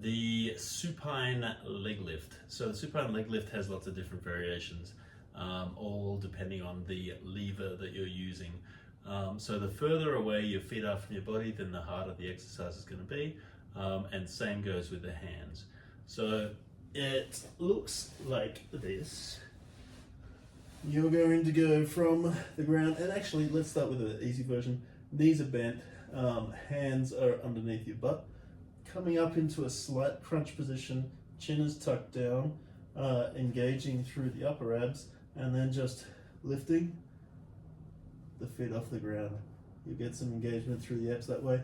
the supine leg lift. So the supine leg lift has lots of different variations, all depending on the lever that you're using. So the further away your feet are from your body, then the harder the exercise is going to be, and same goes with the hands. So it looks like this. You're going to go from the ground, and actually let's start with the easy version. Knees are bent, hands are underneath your butt, coming up into a slight crunch position, chin is tucked down, engaging through the upper abs, and then just lifting the feet off the ground. You get some engagement through the abs that way.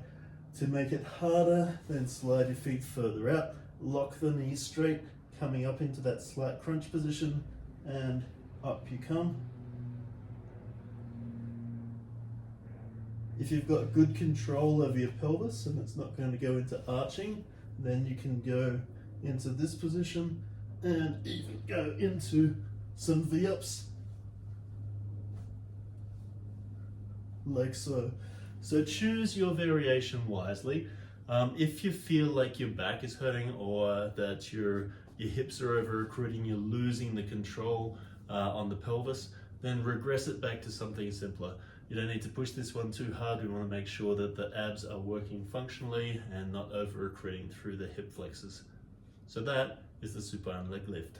To make it harder, then slide your feet further out, lock the knees straight, coming up into that slight crunch position, and up you come. If you've got good control over your pelvis and it's not going to go into arching, then you can go into this position and even go into some V-ups like so. So choose your variation wisely. If you feel like your back is hurting or that your hips are over recruiting, you're losing the control on the pelvis, then regress it back to something simpler. You don't need to push this one too hard. We want to make sure that the abs are working functionally and not over recruiting through the hip flexors. So that is the supine leg lift.